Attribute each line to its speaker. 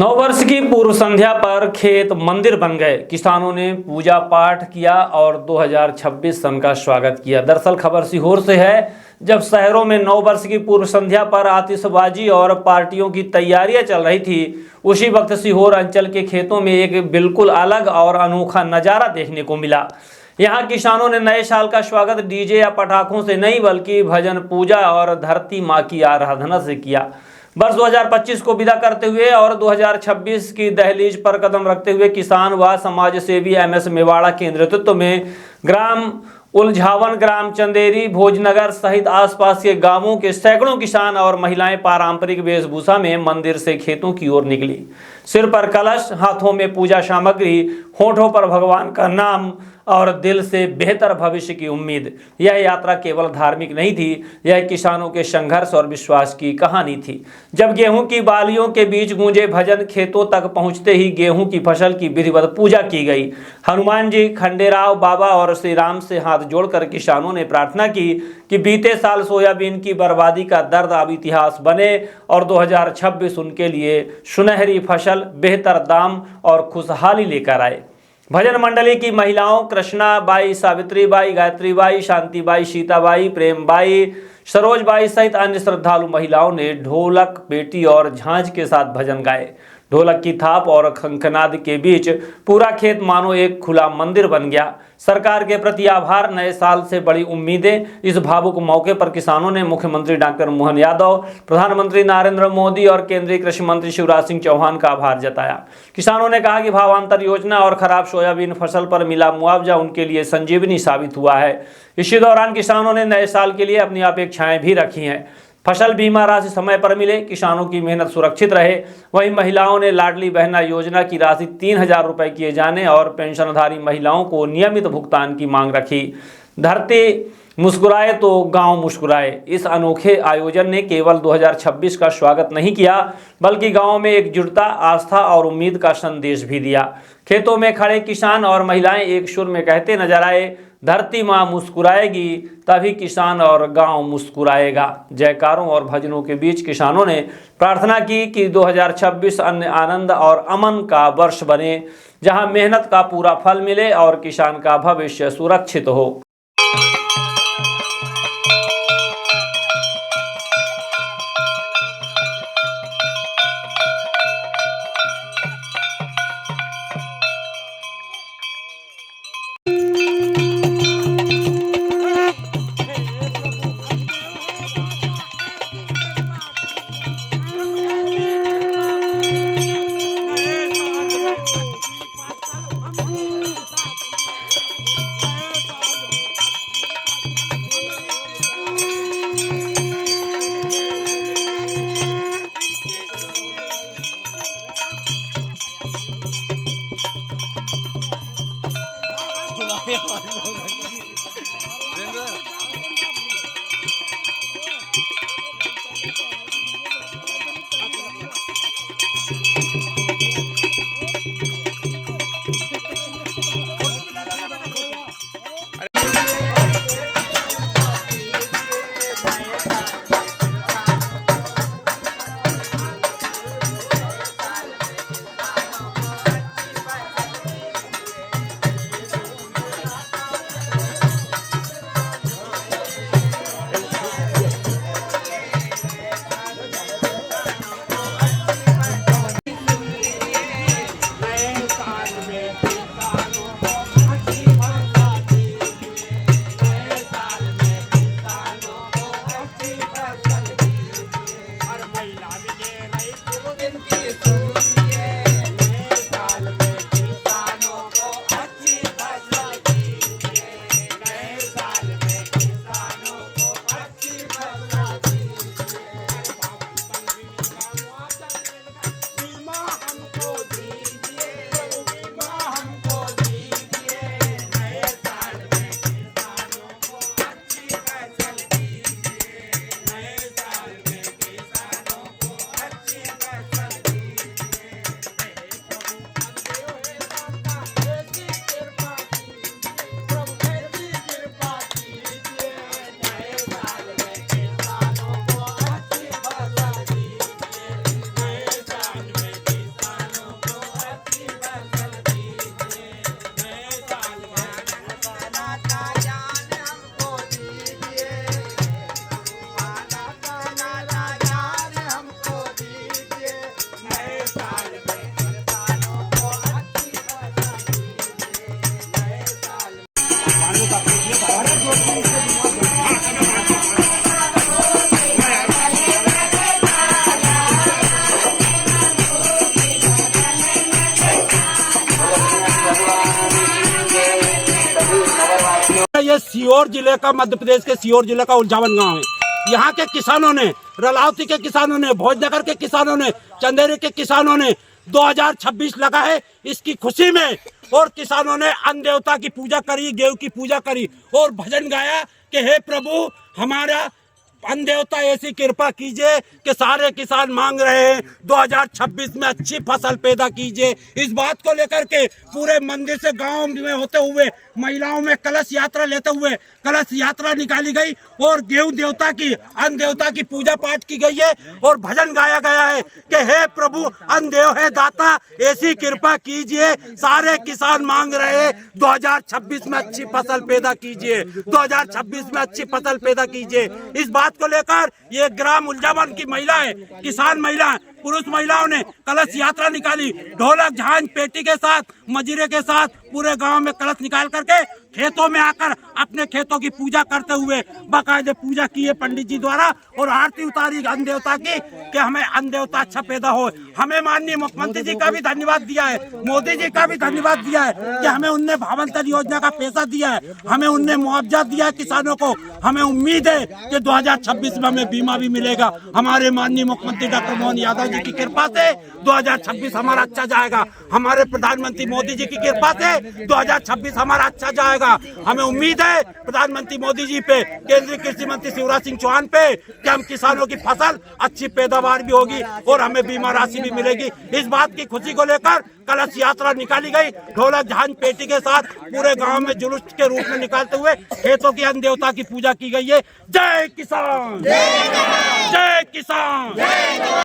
Speaker 1: नव वर्ष की पूर्व संध्या पर खेत मंदिर बन गए। किसानों ने पूजा पाठ किया और 2026 सन का स्वागत किया। दरअसल खबर सीहोर से है। जब शहरों में नव वर्ष की पूर्व संध्या पर आतिशबाजी और पार्टियों की तैयारियां चल रही थी, उसी वक्त सीहोर अंचल के खेतों में एक बिल्कुल अलग और अनोखा नजारा देखने को मिला। यहाँ किसानों ने नए साल का स्वागत डीजे या पटाखों से नहीं बल्कि भजन, पूजा और धरती माँ की आराधना से किया। वर्ष 2025 को विदा करते हुए और 2026 की दहलीज पर कदम रखते हुए किसान व समाज सेवी MS मेवाड़ा के नेतृत्व में ग्राम उलझावन, ग्राम चंदेरी, भोजनगर सहित आसपास के गांवों के सैकड़ों किसान और महिलाएं पारंपरिक वेशभूषा में मंदिर से खेतों की ओर निकली। सिर पर कलश, हाथों में पूजा सामग्री, होठों पर भगवान का नाम और दिल से बेहतर भविष्य की उम्मीद। यह यात्रा केवल धार्मिक नहीं थी, यह किसानों के संघर्ष और विश्वास की कहानी थी। जब गेहूं की बालियों के बीच गूंजे भजन, खेतों तक पहुंचते ही गेहूं की फसल की विधिवत पूजा की गई। हनुमान जी, खंडेराव बाबा और श्री राम से हाथ जोड़कर किसानों ने प्रार्थना की कि बीते साल सोयाबीन की बर्बादी का दर्द अब इतिहास बने और 2026 उनके लिए सुनहरी फसल, बेहतर दाम और खुशहाली लेकर आए। भजन मंडली की महिलाओं Krishna by, Savitri by, Gayatri by, Shanti by, Sita by, Prem by, Saroj by सहित अन्य श्रद्धालु महिलाओं ने ढोलक, पेटी और झांझ के साथ भजन गाए। ढोलक की थाप और खंखनाद के बीच पूरा खेत मानो एक खुला मंदिर बन गया। सरकार के प्रति आभार, नए साल से बड़ी उम्मीदें। इस भावुक मौके पर किसानों ने मुख्यमंत्री डॉक्टर मोहन यादव, प्रधानमंत्री नरेंद्र मोदी और केंद्रीय कृषि मंत्री शिवराज सिंह चौहान का आभार जताया। किसानों ने कहा कि भावांतर योजना और खराब सोयाबीन फसल पर मिला मुआवजा उनके लिए संजीवनी साबित हुआ है। इसी दौरान किसानों ने नए साल के लिए अपनी अपेक्षाएं भी रखी हैं। फसल बीमा राशि समय पर मिले, किसानों की मेहनत सुरक्षित रहे। वहीं महिलाओं ने लाडली बहना योजना की राशि 3000 रुपए किए जाने और पेंशनधारी महिलाओं को नियमित भुगतान की मांग रखी। धरती मुस्कुराए तो गांव मुस्कुराए। इस अनोखे आयोजन ने केवल 2026 का स्वागत नहीं किया बल्कि गांव में एकजुटता, आस्था और उम्मीद का संदेश भी दिया। खेतों में खड़े किसान और महिलाएं एक सुर में कहते नजर आए, धरती माँ मुस्कुराएगी तभी किसान और गांव मुस्कुराएगा। जयकारों और भजनों के बीच किसानों ने प्रार्थना की कि 2026 अन्य आनंद और अमन का वर्ष बने, जहां मेहनत का पूरा फल मिले और किसान का भविष्य सुरक्षित हो।
Speaker 2: ये सीहोर जिले का, मध्य प्रदेश के सीहोर जिले का उलझावन गांव है। यहाँ के किसानों ने, रलावती के किसानों ने, भोजनगर के किसानों ने, चंदेरी के किसानों ने 2026 लगा है इसकी खुशी में, और किसानों ने अन्न देवता की पूजा करी, गेहूं की पूजा करी और भजन गाया कि हे प्रभु हमारा अन्न देवता ऐसी कृपा कीजिए कि सारे किसान मांग रहे हैं 2026 में अच्छी फसल पैदा कीजिए। इस बात को लेकर के पूरे मंदिर से गांव में होते हुए महिलाओं में कलश यात्रा लेते हुए कलश यात्रा निकाली गई और गेहूं देवता की, अन्न देवता की पूजा पाठ की गई है और भजन गाया गया है कि हे प्रभु अन्न देव है दाता ऐसी कृपा कीजिए, सारे किसान मांग रहे हैं 2026 में अच्छी फसल पैदा कीजिए, 2026 में अच्छी फसल पैदा कीजिए। इस बात को लेकर ये ग्राम उलझावन की महिलाएं, किसान महिलाएं, पुरुष महिलाओं ने कलश यात्रा निकाली, ढोलक झांझ पेटी के साथ, मजीरे के साथ पूरे गांव में कलश निकाल करके खेतों में आकर अपने खेतों की पूजा करते हुए बाकायदे पूजा की है पंडित जी द्वारा और आरती उतारी अन्न देवता की कि हमें अन्न देवता अच्छा पैदा हो। हमें माननीय मुख्यमंत्री जी का भी धन्यवाद दिया है, मोदी जी का भी धन्यवाद दिया है कि हमें उनने भावंतर योजना का पैसा दिया है, हमें उनने मुआवजा दिया है किसानों को। हमें उम्मीद है कि 2026 में हमें बीमा भी मिलेगा। हमारे माननीय मुख्यमंत्री डॉक्टर मोहन यादव जी की कृपा से 2026 हमारा अच्छा जाएगा, हमारे प्रधानमंत्री मोदी जी की कृपा से 2026 हमारा अच्छा जाएगा। हमें उम्मीद है प्रधानमंत्री मोदी जी पे, केंद्रीय कृषि मंत्री शिवराज सिंह चौहान पे कि हम किसानों की फसल अच्छी पैदावार भी होगी और हमें बीमा राशि भी मिलेगी। इस बात की खुशी को लेकर कलश यात्रा निकाली गई, ढोलक झांझ पेटी के साथ पूरे गांव में जुलूस के रूप में निकालते हुए खेतों की अन्न देवता की पूजा की गई है। जय किसान, जय किसान।